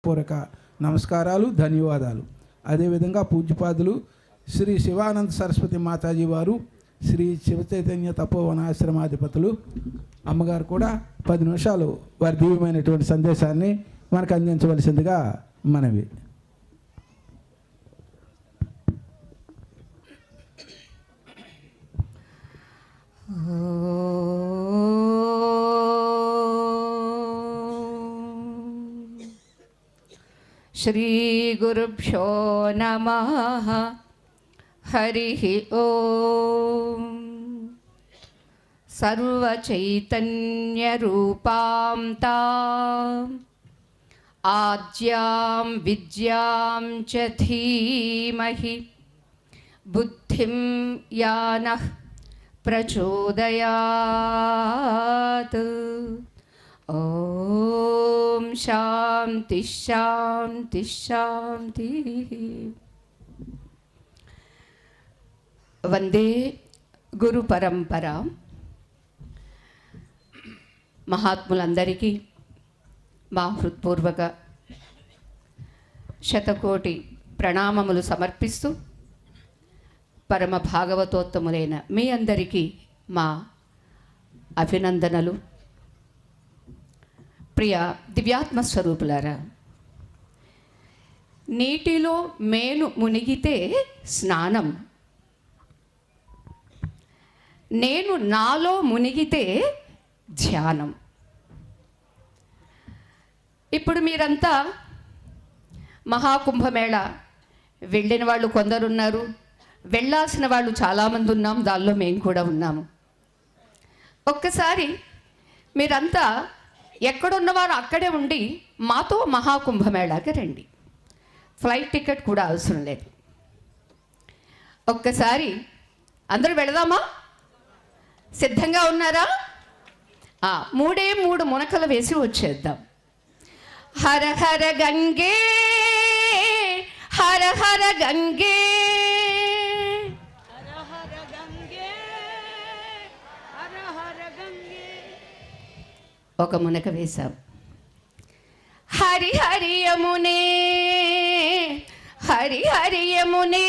పూర్వక నమస్కారాలు, ధన్యవాదాలు. అదేవిధంగా పూజ్యపాదులు శ్రీ శివానంద సరస్వతి మాతాజీ వారు, శ్రీ శివచైతన్య తపోవనాశ్రమాధిపతులు అమ్మగారు కూడా 10 నిమిషాలు వారి దివ్యమైనటువంటి సందేశాన్ని మనకు అందించవలసిందిగా మనవి. శ్రీ గురుభ్యో నమః. హరిః ఓం. సర్వచైతన్య రూపాం తాం ఆద్యాం విద్యాం చ ధీమహి బుద్ధిం యానః ప్రచోదయాత్. ఓం శాంతి శాంతి శాంతి. వందే గురు పరంపర. మహాత్ములందరికీ మా హృత్పూర్వక శతకోటి ప్రణామములు సమర్పిస్తూ, పరమ భాగవతోత్తములైన మీ అందరికీ మా అభినందనలు. ప్రియ దివ్యాత్మ స్వరూపులారా, నీటిలో మేను మునిగితే స్నానం, నేను నాలో మునిగితే ధ్యానం. ఇప్పుడు మీరంతా మహాకుంభమేళ వెళ్ళిన వాళ్ళు కొందరున్నారు, వెళ్ళాల్సిన వాళ్ళు చాలామంది ఉన్నాం, దానిలో మేము కూడా ఉన్నాము. ఒక్కసారి మీరంతా ఎక్కడున్నవారు అక్కడే ఉండి మాతో మహాకుంభమేళాకి రండి. ఫ్లైట్ టికెట్ కూడా అవసరం లేదు. ఒక్కసారి అందరూ వెళదామా? సిద్ధంగా ఉన్నారా? 3 మునకలు వేసి వచ్చేద్దాం. హర హర గంగే హర హర గంగే హర హర గంగే హర హర గంగే. ఒక మునక వేశాం. హరి హరి యమునే హరి హరి యమునే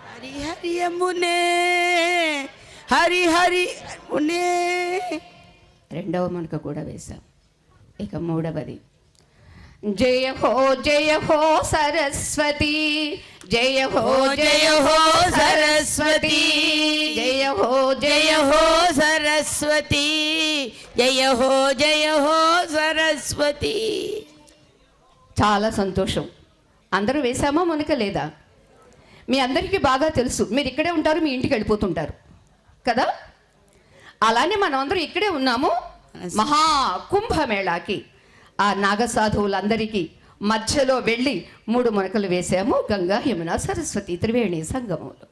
హరి హరి యమునే హరి హరి యమునే. రెండవ మునక కూడా వేశాం. ఇక మూడవది, జయ హో సరస్వతి, జయ హో సరస్వతి, జయ హో సరస్వతి, జయ హో సరస్వతి. చాలా సంతోషం. అందరూ వేశామా మునక లేదా? మీ అందరికీ బాగా తెలుసు, మీరు ఇక్కడే ఉంటారు, మీ ఇంటికి వెళ్ళిపోతుంటారు కదా. అలానే మనం అందరూ ఇక్కడే ఉన్నాము మహాకుంభమేళాకి. ఆ నాగసాధువులందరికీ మధ్యలో వెళ్ళి 3 మునకలు వేసాము, గంగా యమున సరస్వతి త్రివేణి సంగమంలో.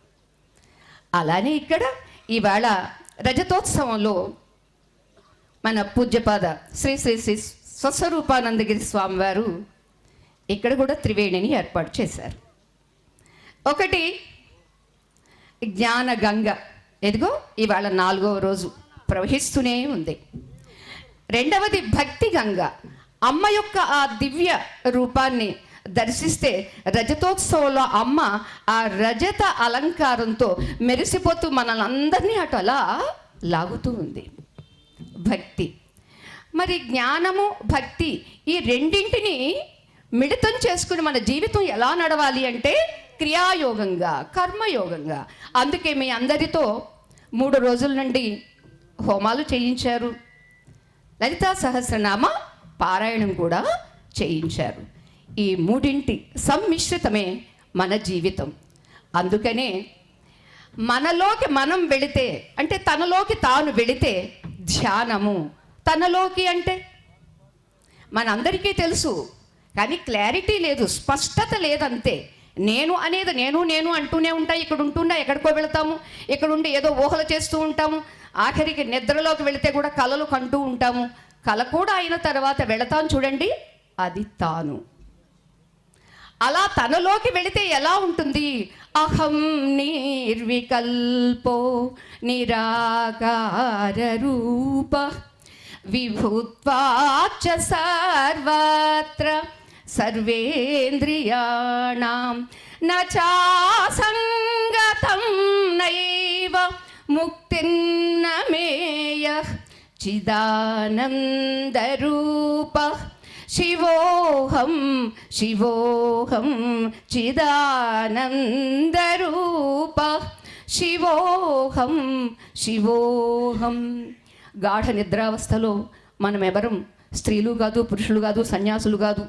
అలానే ఇక్కడ ఇవాళ రజతోత్సవంలో మన పూజ్యపాద శ్రీ శ్రీ శ్రీ స్వస్వరూపానందగిరి స్వామివారు ఇక్కడ కూడా త్రివేణిని ఏర్పాటు చేశారు. ఒకటి జ్ఞాన గంగ, ఎదిగో ఇవాళ 4వ రోజు ప్రవహిస్తూనే ఉంది. రెండవది భక్తి గంగ, అమ్మ యొక్క ఆ దివ్య రూపాన్ని దర్శిస్తే రజతోత్సవంలో అమ్మ ఆ రజత అలంకారంతో మెరిసిపోతూ మనల్ని అందరినీ అటు అలా లాగుతూ ఉంది. భక్తి. మరి జ్ఞానము భక్తి ఈ రెండింటిని మిళితం చేసుకుని మన జీవితం ఎలా నడవాలి అంటే క్రియాయోగంగా, కర్మయోగంగా. అందుకే మీ అందరితో 3 రోజుల నుండి హోమాలు చేయించారు, లలితా సహస్రనామ పారాయణం కూడా చేయించారు. ఈ 3 సమ్మిశ్రితమే మన జీవితం. అందుకనే మనలోకి మనం వెళితే, అంటే తనలోకి తాను వెళితే ధ్యానము. తనలోకి అంటే మనందరికీ తెలుసు, కానీ క్లారిటీ లేదు, స్పష్టత లేదంతే. నేను అనేది నేను అంటూనే ఉంటా, ఇక్కడ ఉంటున్నా ఎక్కడికో వెళతాము, ఇక్కడ ఉండి ఏదో ఊహలు చేస్తూ ఉంటాము, ఆఖరికి నిద్రలోకి వెళితే కూడా కలలు కంటూ ఉంటాము. కల కూడా అయిన తర్వాత వెళతాం చూడండి, అది తాను. అలా తనలోకి వెళితే ఎలా ఉంటుంది? అహం నిర్వికల్పో నిరాకార రూప విభూత్వాచ సర్వత్ర సర్వేంద్రియాణం న చాసంగతం నైవ ముక్తిన్న మేయః చిదానందరూపః శివోహం శివోహం చిదానందరూపః శివోహం శివోహం. గాఢ నిద్రావస్థలో మనమెవరం స్త్రీలు కాదు, పురుషులు కాదు, సన్యాసులు కాదు,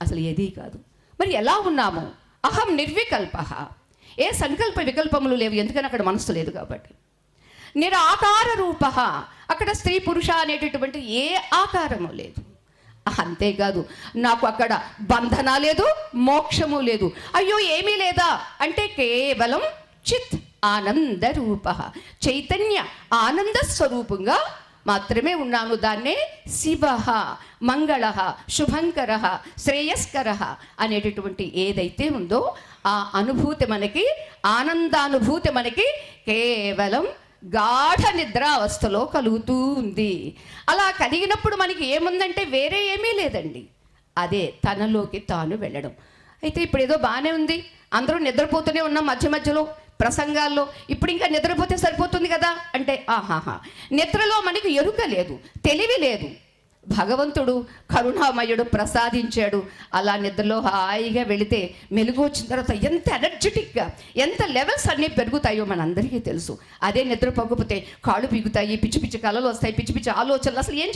అసలు ఏదీ కాదు. మరి ఎలా ఉన్నాము? అహం నిర్వికల్ప, ఏ సంకల్ప వికల్పములు లేవు, ఎందుకని అక్కడ మనస్సు లేదు కాబట్టి. నిరాకార రూప, అక్కడ స్త్రీ పురుష అనేటటువంటి ఏ ఆకారము లేదు. అంతేకాదు, నాకు అక్కడ బంధన లేదు, మోక్షము లేదు. అయ్యో ఏమీ లేదా అంటే కేవలం చిత్ ఆనంద రూప, చైతన్య ఆనంద స్వరూపంగా మాత్రమే ఉన్నాను. దాన్నే శివ, మంగళ, శుభంకర, శ్రేయస్కర అనేటటువంటి ఏదైతే ఉందో ఆ అనుభూతి మనకి, ఆనందానుభూతి మనకి కేవలం గాఢ నిద్రావస్థలో కలుగుతూ ఉంది. అలా కలిగినప్పుడు మనకి ఏముందంటే వేరే ఏమీ లేదండి, అదే తనలోకి తాను వెళ్ళడం. అయితే ఇప్పుడు ఏదో బాగానే ఉంది, అందరూ నిద్రపోతూనే ఉన్నాం మధ్య మధ్యలో ప్రసంగాల్లో, ఇప్పుడు ఇంకా నిద్రపోతే సరిపోతుంది కదా అంటే ఆహాహా, నిద్రలో మనకి ఎరుక లేదు, తెలివి లేదు. భగవంతుడు కరుణామయుడు ప్రసాదించాడు. అలా నిద్రలో హాయిగా వెళితే మెలుగు వచ్చిన తర్వాత ఎంత ఎనర్జెటిక్గా, ఎంత లెవెల్స్ అన్నీ పెరుగుతాయో మనందరికీ తెలుసు. అదే నిద్ర పగ్గుపోతే కాళ్ళు పీగుతాయి, పిచ్చి పిచ్చి కళలు వస్తాయి, పిచ్చి పిచ్చి ఆలోచనలు, అసలు ఏం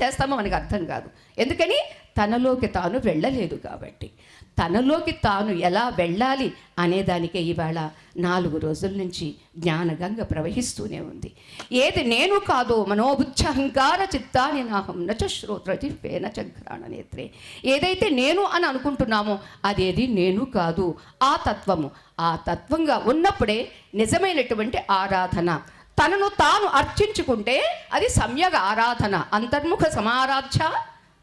చేస్తామో మనకు అర్థం కాదు. ఎందుకని? తనలోకి తాను వెళ్ళలేదు కాబట్టి. తనలోకి తాను ఎలా వెళ్ళాలి అనేదానికే ఇవాళ 4 రోజుల నుంచి జ్ఞానగంగ ప్రవహిస్తూనే ఉంది. ఏది నేను కాదో మనోబుద్ధహంకార చిత్తాని నాహం నచ శ్రోత్రజిహ్వే నచ ఘ్రాణ నేత్రే, ఏదైతే నేను అని అనుకుంటున్నామో అదేది నేను కాదు, ఆ తత్వము. ఆ తత్వంగా ఉన్నప్పుడే నిజమైనటువంటి ఆరాధన. తనను తాను అర్చించుకుంటే అది సమ్యగ ఆరాధన. అంతర్ముఖ సమారాధ్య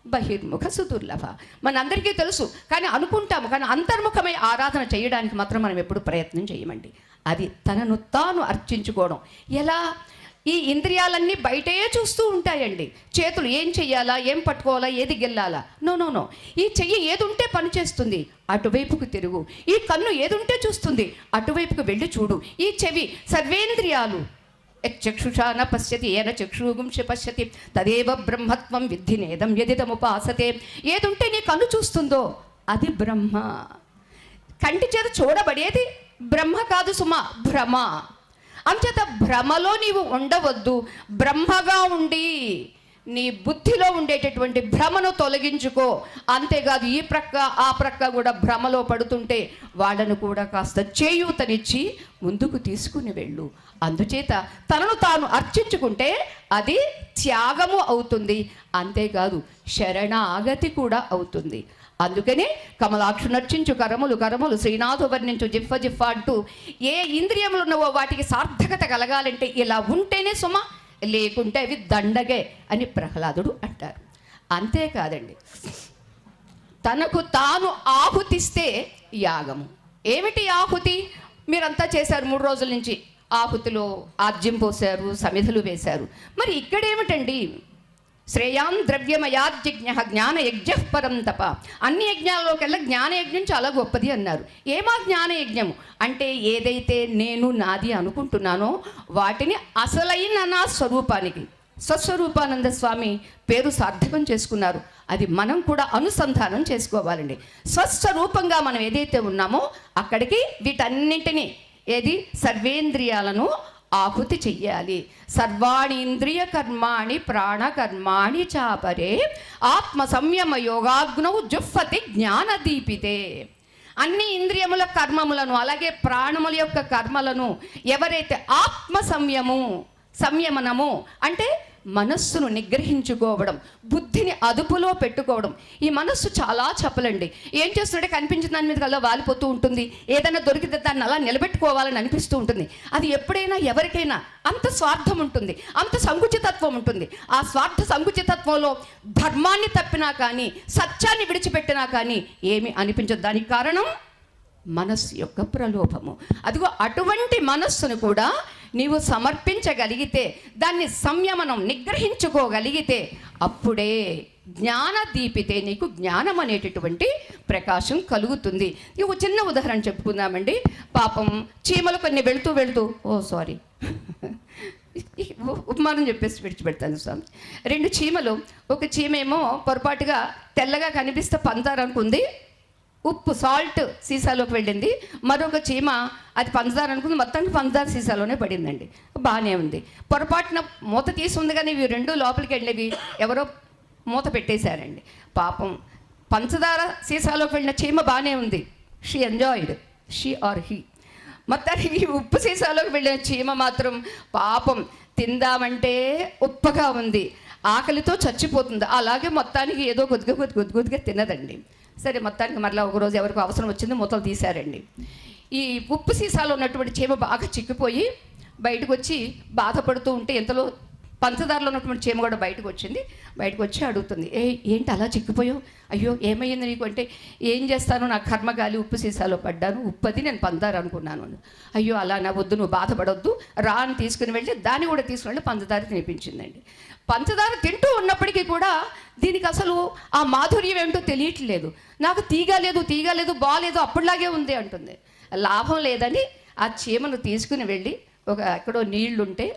బహిర్ముఖ సుదుర్లభ, మనందరికీ తెలుసు. కానీ అనుకుంటాము, కానీ అంతర్ముఖమై ఆరాధన చేయడానికి మాత్రం మనం ఎప్పుడు ప్రయత్నం చేయమండి. అది తనను తాను అర్చించుకోవడం. ఎలా? ఈ ఇంద్రియాలన్నీ బయటే చూస్తూ ఉంటాయండి. చేతులు ఏం చెయ్యాలా, ఏం పట్టుకోవాలా, ఏది గెల్లాలా, నో. ఈ చెయ్యి ఏది ఉంటే పని చేస్తుంది, అటువైపుకు తిరుగు. ఈ కన్ను ఏది ఉంటే చూస్తుంది, అటువైపుకు వెళ్ళి చూడు. ఈ చెవి, సర్వేంద్రియాలు చక్షుషా న పశ్యతి ఏన చక్షుగుంష పశ్యతి తదేవ బ్రహ్మత్వం విద్ధి నేదం యదిదముపాసతే. ఏదుంటే నీ కన్ను చూస్తుందో అది బ్రహ్మ. కంటి చేత చూడబడేది బ్రహ్మ కాదు సుమా, భ్రమ. అంచేత భ్రమలో నీవు ఉండవద్దు, బ్రహ్మగా ఉండి నీ బుద్ధిలో ఉండేటటువంటి భ్రమను తొలగించుకో. అంతేకాదు ఈ ప్రక్క ఆ ప్రక్క కూడా భ్రమలో పడుతుంటే వాళ్ళను కూడా కాస్త చేయూతనిచ్చి ముందుకు తీసుకుని వెళ్ళు. అందుచేత తనను తాను అర్చించుకుంటే అది త్యాగము అవుతుంది, అంతేకాదు శరణాగతి కూడా అవుతుంది. అందుకని కమలాక్షు నర్చించు కరములు కరములు, శ్రీనాథు వర్ణించు జిఫ్ఫ జిఫ్ఫ అంటూ ఏ ఇంద్రియములు ఉన్నవో వాటికి సార్థకత కలగాలంటే ఇలా ఉంటేనే సుమ, లేకుంటే అవి దండగే అని ప్రహ్లాదుడు అంటారు. అంతేకాదండి, తనకు తాను ఆహుతిస్తే యాగము. ఏమిటి ఆహుతి? మీరంతా చేశారు 3 రోజుల నుంచి, ఆహుతిలో ఆజ్యం పోశారు, సమిధలు వేశారు. మరి ఇక్కడేమిటండి? శ్రేయాన్ ద్రవ్యమయాజ్ఞ జ్ఞానయజ్ఞ పరం తప. అన్ని యజ్ఞాల్లోకెల్లా జ్ఞానయజ్ఞం చాలా గొప్పది అన్నారు. ఏమా జ్ఞానయజ్ఞము అంటే ఏదైతే నేను నాది అనుకుంటున్నానో వాటిని అసలైన నా స్వరూపానికి, స్వస్వరూపానంద స్వామి పేరు సార్థకం చేసుకున్నారు. అది మనం కూడా అనుసంధానం చేసుకోవాలండి. స్వస్వరూపంగా మనం ఏదైతే ఉన్నామో అక్కడికి వీటన్నింటినీ, ఏది సర్వేంద్రియాలను ఆహుతి చెయ్యాలి. సర్వాణి ఇంద్రియ కర్మాణి ప్రాణకర్మాణి చాపరే ఆత్మ సంయమ యోగాగ్నౌ జుహ్వతి జ్ఞానదీపితే. అన్ని ఇంద్రియముల కర్మములను అలాగే ప్రాణముల యొక్క కర్మలను ఎవరైతే ఆత్మ సంయమనము అంటే మనస్సును నిగ్రహించుకోవడం, బుద్ధిని అదుపులో పెట్టుకోవడం. ఈ మనస్సు చాలా చపలండి. ఏం చేస్తుంటే కనిపించిన దాని మీద కల్లా వాలిపోతూ ఉంటుంది. ఏదైనా దొరికితే దాన్ని అలా నిలబెట్టుకోవాలని అనిపిస్తూ ఉంటుంది. అది ఎప్పుడైనా ఎవరికైనా అంత స్వార్థం ఉంటుంది, అంత సంకుచితత్వం ఉంటుంది. ఆ స్వార్థ సంకుచితత్వంలో ధర్మాన్ని తప్పినా కానీ, సత్యాన్ని విడిచిపెట్టినా కానీ ఏమీ అనిపించదు. దానికి కారణం మనస్సు యొక్క ప్రలోభము. అదిగో అటువంటి మనస్సును కూడా నీవు సమర్పించగలిగితే, దాన్ని సంయమనం నిగ్రహించుకోగలిగితే అప్పుడే జ్ఞాన దీపితే నీకు జ్ఞానం అనేటటువంటి ప్రకాశం కలుగుతుంది. ఇక చిన్న ఉదాహరణ చెప్పుకుందామండి. పాపం చీమలు కొన్ని వెళుతూ ఉపమానం చెప్పేసి విడిచిపెడతాను స్వామి. 2 చీమలు, ఒక చీమ ఏమో పొరపాటుగా తెల్లగా కనిపిస్తే పంచదార అనుకుంది, ఉప్పు సాల్ట్ సీసాలోకి వెళ్ళింది. మరొక చీమ అది పంచదార అనుకుంది, మొత్తానికి పంచదార సీసాలోనే పడిందండి. బాగానే ఉంది. పొరపాటున మూత తీసి ఉంది, కానీ ఇవి 2 లోపలికి వెళ్ళేవి ఎవరో మూత పెట్టేశారండి. పాపం పంచదార సీసాలోకి వెళ్ళిన చీమ బాగానే ఉంది, she enjoyed, she or he. మొత్తానికి ఉప్పు సీసాలోకి వెళ్ళిన చీమ మాత్రం పాపం తిందామంటే ఉప్పగా ఉంది, ఆకలితో చచ్చిపోతుంది. అలాగే మొత్తానికి ఏదో కొద్దిగా తినదండి. సరే, మొత్తానికి మరలా ఒకరోజు ఎవరికి అవసరం వచ్చింది, మూతలు తీశారండి. ఈ ఉప్పు సీసాలో ఉన్నటువంటి చీమ బాగా చిక్కిపోయి బయటకు వచ్చి బాధపడుతూ ఉంటే, ఎంతలో పంచదారలో ఉన్నటువంటి చీమ కూడా బయటకు వచ్చింది. బయటకు వచ్చి అడుగుతుంది, ఏంటి అలా చిక్కిపోయావు? అయ్యో ఏమయ్యింది నీకు అంటే, ఏం చేస్తాను, నా కర్మగాలి ఉప్పు సీసాలో పడ్డాను, ఉప్పది నేను పంచదార అనుకున్నాను. అయ్యో అలా నా వద్దు, నువ్వు బాధపడొద్దు రా అని తీసుకుని వెళ్ళి దాన్ని కూడా తీసుకుని వెళ్ళి పంచదార తినిపించిందండి. పంచదార తింటూ ఉన్నప్పటికీ కూడా దీనికి అసలు ఆ మాధుర్యం ఏమిటో తెలియట్లేదు. నాకు తీగలేదు బాగాలేదు, అప్పటిలాగే ఉంది అంటుంది. లాభం లేదని ఆ చీమను తీసుకుని వెళ్ళి ఎక్కడో నీళ్లుంటే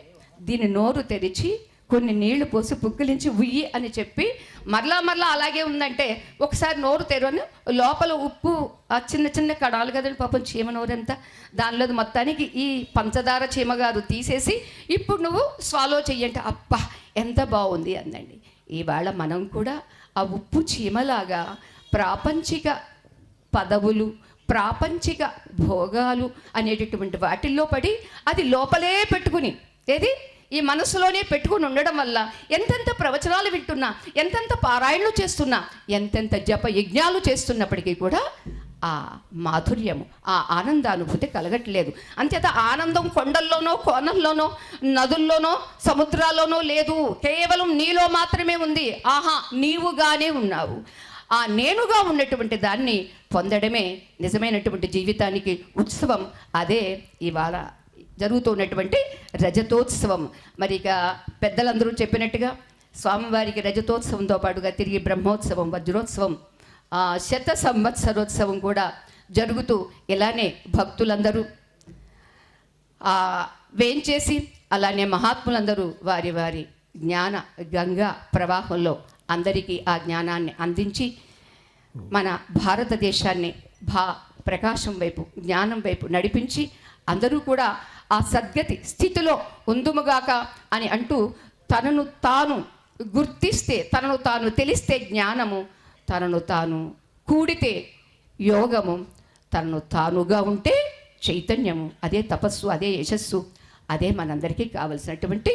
దీని నోరు తెరిచి కొన్ని నీళ్లు పోసి పుక్కిలించి ఉయ్యి అని చెప్పి మరలా అలాగే ఉందంటే, ఒకసారి నోరు తెరవని లోపల ఉప్పు ఆ చిన్న కణాలు కదండి, పాపం చీమ నోరంతా, దానిలో మొత్తానికి ఈ పంచదార చీమగారు తీసేసి ఇప్పుడు నువ్వు స్వాలో చెయ్యంటే, అబ్బా ఎంత బాగుంది అందండి. ఇవాళ మనం కూడా ఆ ఉప్పు చీమలాగా ప్రాపంచిక పదవులు, ప్రాపంచిక భోగాలు అనేటటువంటి వాటిల్లో పడి అది లోపలే పెట్టుకుని, ఏది ఈ మనసులోనే పెట్టుకుని ఉండడం వల్ల ఎంతెంత ప్రవచనాలు వింటున్నా, ఎంతెంత పారాయణలు చేస్తున్నా, ఎంతెంత జప యజ్ఞాలు చేస్తున్నప్పటికీ కూడా ఆ మాధుర్యము, ఆ ఆనందానుభూతి కలగట్లేదు. అంతేత ఆనందం కొండల్లోనో, కోనల్లోనో, నదుల్లోనో, సముద్రాల్లోనో లేదు, కేవలం నీలో మాత్రమే ఉంది. ఆహా, నీవుగానే ఉన్నావు. ఆ నేనుగా ఉన్నటువంటి దాన్ని పొందడమే నిజమైనటువంటి జీవితానికి ఉత్సవం. అదే ఇవాళ జరుగుతున్నటువంటి రజతోత్సవం. మరి ఇక పెద్దలందరూ చెప్పినట్టుగా స్వామివారికి రజతోత్సవంతో పాటుగా తిరిగి బ్రహ్మోత్సవం, వజ్రోత్సవం, 100 సంవత్సరోత్సవం కూడా జరుగుతూ ఇలానే భక్తులందరూ వేంచేసి, అలానే మహాత్ములందరూ వారి వారి జ్ఞాన గంగా ప్రవాహంలో అందరికీ ఆ జ్ఞానాన్ని అందించి మన భారతదేశాన్ని ప్రకాశం వైపు, జ్ఞానం వైపు నడిపించి అందరూ కూడా ఆ సద్గతి స్థితిలో ఉందుముగాక అని అంటూ, తనను తాను గుర్తిస్తే, తనను తాను తెలిస్తే జ్ఞానము, తనను తాను కూడితే యోగము, తనను తానుగా ఉంటే చైతన్యము. అదే తపస్సు, అదే యశస్సు, అదే మనందరికీ కావలసినటువంటి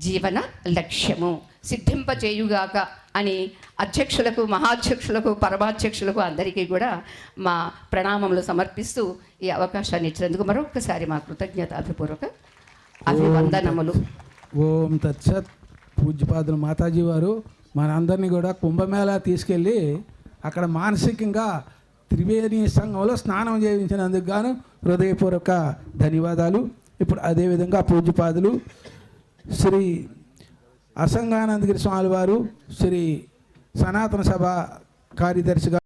జీవన లక్ష్యము. సిద్ధింపచేయుగాక అని అధ్యక్షులకు, మహాధ్యక్షులకు, పరమాధ్యక్షులకు అందరికీ కూడా మా ప్రణామములు సమర్పిస్తూ ఈ అవకాశాన్ని ఇచ్చినందుకు మరొకసారి మా కృతజ్ఞతాభిపూర్వక అభివందనములు. ఓం తత్సత్. పూజ్యపాదులు మాతాజీ వారు మనందరినీ కూడా కుంభమేళా తీసుకెళ్ళి అక్కడ మానసికంగా త్రివేణి సంఘంలో స్నానం చేయించినందుకు గాను హృదయపూర్వక ధన్యవాదాలు. ఇప్పుడు అదేవిధంగా పూజ్యపాదులు శ్రీ అసంగానందగిరి స్వామి వారు, శ్రీ సనాతన సభ కార్యదర్శిగా